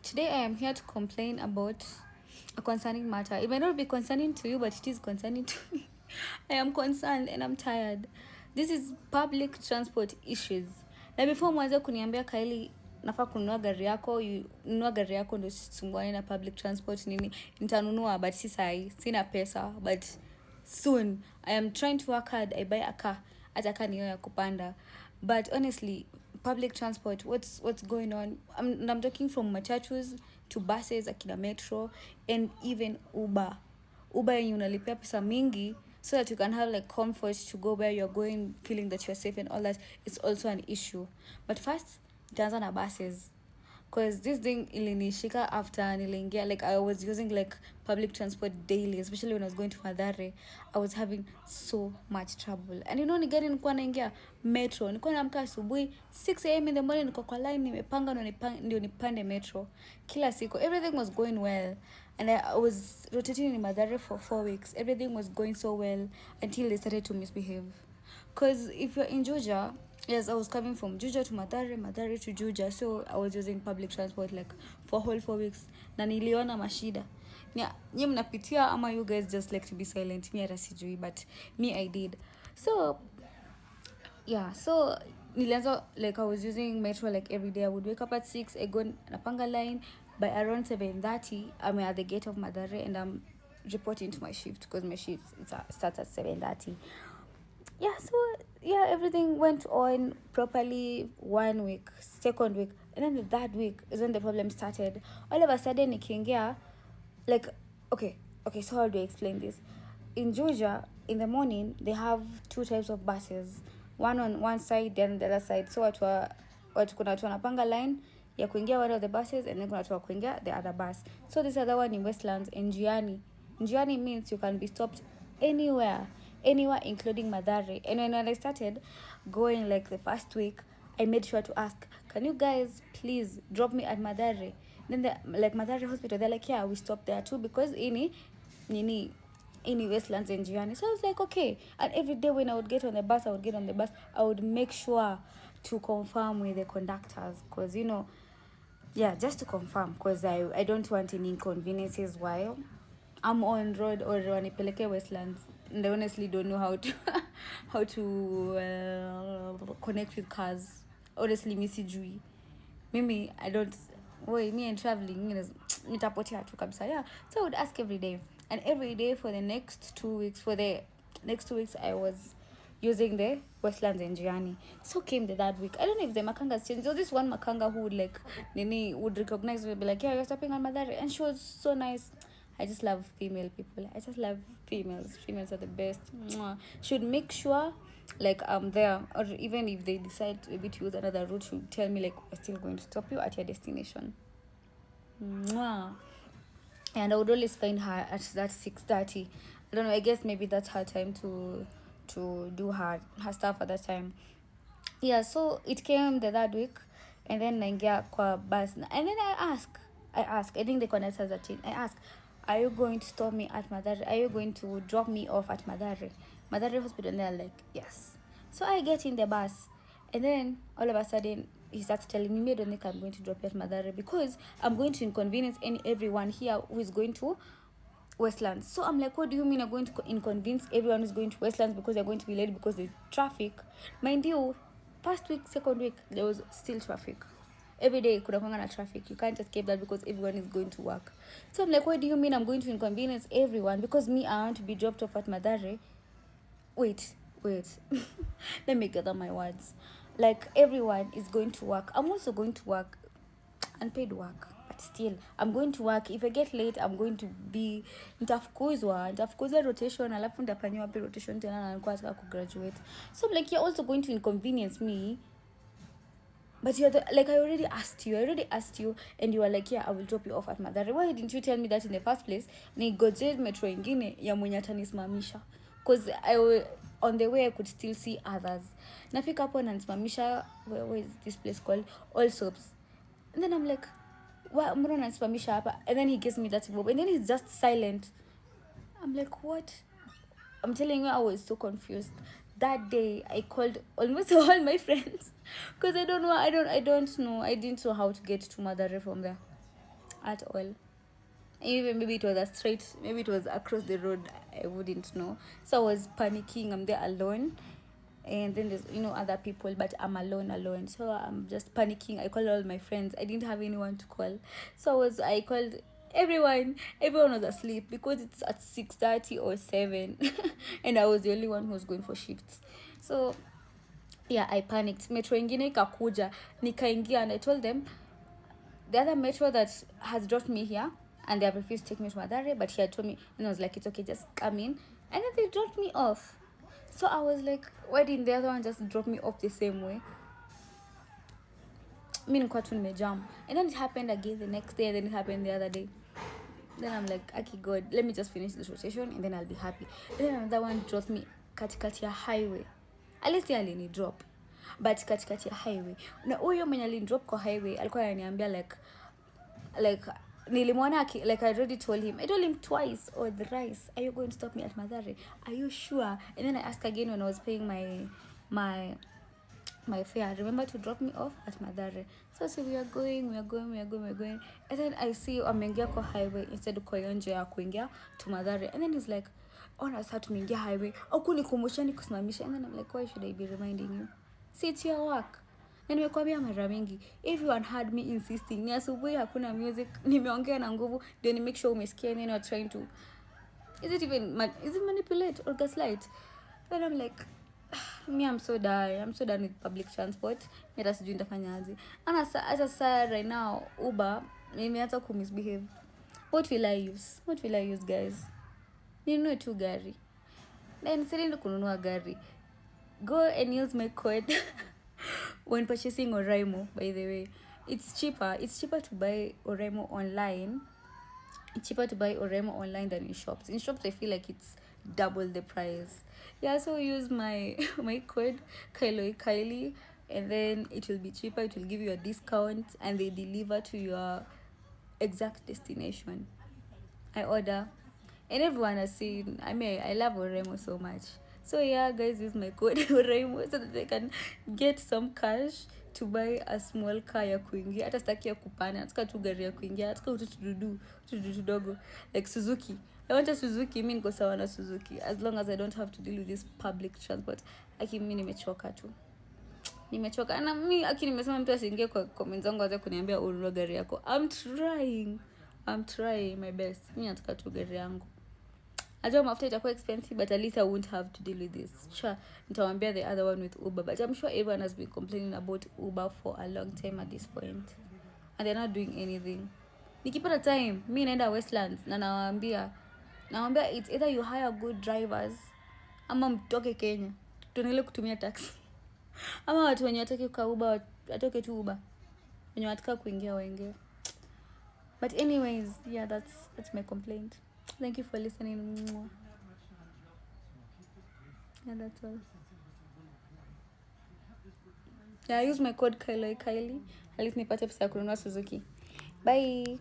Today I am here to complain about a concerning matter. It may not be concerning to you, but it is concerning to me. I am concerned and I'm tired. This is public transport issues. Na before mwanze kuniambia Kylie nafaa kununua gari yako, nunua gari yako ndio sisumbuane na public transport nini. Nitanunua but si sahi, sina pesa, but soon I am trying to work hard. I buy a car hata kama niyo ya kupanda. But honestly, public transport, what's going on? I'm talking from matatus to buses, akina metro, and even Uber yenye unalipia pesa mingi so that you can have like comfort to go where you're going, feeling that you're safe and all that. It's also an issue. But first, nitaanza na buses. Because this thing ilinishika after niliingia, like I was using like public transport daily, especially when I was going to Mathare. I was having so much trouble. And you know ni gari nilikuwa naingia metro. Nilikuwa naamka asubuhi 6 a.m. in the morning, niko kwa line nimepanga ndio nipande metro. Kila siku everything was going well. And I was rotating in Mathare for 4 weeks. Everything was going so well until they started to misbehave. Because if you're in Juja, yes, I was coming from Juja to Mathare, Mathare to Juja, so I was using public transport like for whole 4 weeks. Na niliona mashida. Nye mnapitia ama you guys just like to be silent. Me hata sijui, but me I did. So yeah, so nilianza like I was using metro like every day. I would wake up at 6, I go napanga line. By around 7:30, I'm at the gate of Mathare and I'm reporting to my shift because my shift starts at 7:30. Yeah, so yeah, everything went on properly 1 week, second week, and then the third week is when the problem started. All of a sudden nikiingia, like okay, so how do I explain this? In Georgia, in the morning they have 2 types of buses, one on one side then the other side. So watu kuna watu wanapanga line ya kuingia one of the buses and then kuna watu wa kuingia the other bus. So this other one in Westlands in Njiani means you can be stopped anywhere including Mathare. And when I started going like the first week, I made sure to ask, can you guys please drop me at Mathare? Then like Mathare hospital, they're like, yeah, we stopped there too because in Westlands and Njiani. So I was like, okay. And every day when I would get on the bus, I would make sure to confirm with the conductors because, you know, yeah, just to confirm because I don't want any inconveniences while I'm on road or wanipeleke Westlands. And I honestly don't know how to connect with cars. Honestly, mi sijui. Mimi, I don't... me and traveling, nitapotea tu kabisa. Yeah, so I would ask every day. And every day for the next 2 weeks, I was using the Westlands and Njiani. So came the third week. I don't know if the Makangas changed. So this one Makanga who would recognize me, be like, yeah, you're stopping on Mathare. And she was so nice. I just love female people. I just love females. Females are the best. Mwah. Should make sure like I'm there, or even if they decide maybe to use another route, should tell me like we're still going to stop you at your destination. Mwah. And I would always find her at that 6:30. I don't know, I guess maybe that's her time to do her stuff at that time. Yeah, so it came the third week and then naingia kwa bus and then I ask I think the conductors are I ask, are you going to stop me at Mathare? Are you going to drop me off at Mathare hospital? And they're like, yes. So I get in the bus and then all of a sudden he starts telling me, I don't think I'm going to drop you at Mathare because I'm going to inconvenience everyone here who is going to Westlands. So I'm like, what do you mean I'm going to inconvenience everyone who's going to Westlands because they're going to be late because there's traffic? Mind you, first week, second week, there was still traffic. Every day kuna kwanga na traffic. You can't escape that because everyone is going to work. So I'm like, what do you mean I'm going to inconvenience everyone because me, I want to be dropped off at Mathare? Wait. Let me gather my words. Like, everyone is going to work. I'm also going to work. Unpaid work. But still, I'm going to work. If I get late, I'm going to be... Nitafukuzwa rotation. Alafu nitafanyiwa wapi rotation tena na nilikuwa nataka kugraduate. So I'm like, you're also going to inconvenience me. But you're like, I already asked you and you were like, yeah, I will drop you off at Mathare. Why didn't you tell me that in the first place? Nigoje metro ingine ya mwenye atanisimamisha. Because on the way I could still see others. Nafika hapo ananisimamisha, where is this place called? Allsops. And then I'm like, mbona unanisimamisha hapa? And then he gives me that bob and then he's just silent. I'm like, what? I'm telling you, I was so confused. That day, I called almost all my friends because I didn't know how to get to Mathare from there. at all. Even maybe it was a straight, maybe it was across the road, I wouldn't know. So I was panicking. I'm there alone, and then there's other people, but I'm alone. So I'm just panicking. I called all my friends. I didn't have anyone to call, so I called everyone. Everyone was asleep because it's at 6:30 or 7, and I was the only one who was going for shifts. So yeah, I panicked. Metro ingine ikakuja, nikaingia, and I told them the other metro that has dropped me here, and they have refused to take me to Mathare, but he had told me, and I was like, it's okay, just come in. And then they dropped me off. So I was like, why didn't the other one just drop me off the same way? Mi nilikuwa tu nimejam. And then it happened again the next day, and then it happened the other day. Then I'm like, okay, God, let me just finish this rotation, and then I'll be happy. And then another one dropped me katikati ya highway. At least alini drop, but katikati ya highway. Na huyo mwenye alini drop kwa highway alikuwa ananiambia like nilimwona like I already told him. I told him twice or thrice, are you going to stop me at Mathare? Are you sure? And then I asked again when I was paying my fare, remember to drop me off at Mathare. So I said, we are going. And then I see ameingia kwa highway instead kwa nje ya kuingia to Mathare. And then he's like, ona sasa tumeingia highway, au kunikumbusha nikusimamisha. And then I'm like, why should I be reminding you? See, it's your work. Na nimekwambia mara mingi, everyone had me insisting. Ni asubuhi hakuna music, nimeongea na nguvu, ndio ni make sure umesikia. And then you're trying to, is it manipulate or gaslight? Then I'm like, me, I'm so done with public transport. Mira sijui nitafanyaje. Ana sasa right now Uber nimeanza ku misbehave. What will I use guys? Ninunue tu gari. Then sasa kununua gari, go and use my code when purchasing Oraimo. By the way, it's cheaper to buy Oraimo online. It's cheaper to buy Oraimo online than in shops. In shops I feel like it's double the price. Yeah, so use my code Kylie, and then it will be cheaper. It will give you a discount, and they deliver to your exact destination. I order, and everyone has seen, I love Oraimo so much. So yeah, guys, use my code Oraimo so that they can get some cash to buy a small car ya kuingia. Hata sitaki ya kupana, nataka tu gari ya kuingia, nataka ututudu tudogo like Suzuki. I want a Suzuki. Mimi niko sawa na Suzuki as long as I don't have to deal with this public transport. Aki mimi nimechoka tu. Na mimi nimesema mtu asiingie kwa comments zangu aje kuniambia ununue gari yako. I'm trying my best. Mimi nataka tu gari yangu. Ajua mafuta itakuwa expensive, but at least I won't have to deal with this. Sure, nitawaambia the other one with Uber, but I'm sure everyone has been complaining about Uber for a long time at this point, and they're not doing anything. Nikipata time, mimi naenda Westlands na nawaambia it's either you hire good drivers ama mtoke Kenya tuendelee kutumia taxi, ama watu wenye wataki kwa Uber watoke tu Uber, wenye wataka kuingia waingie. But anyways, yeah, that's my complaint. Thank you for listening. Yeah, that's all. Yeah, use my code Kylie. At least nipate pesa ya kununua Suzuki. Bye.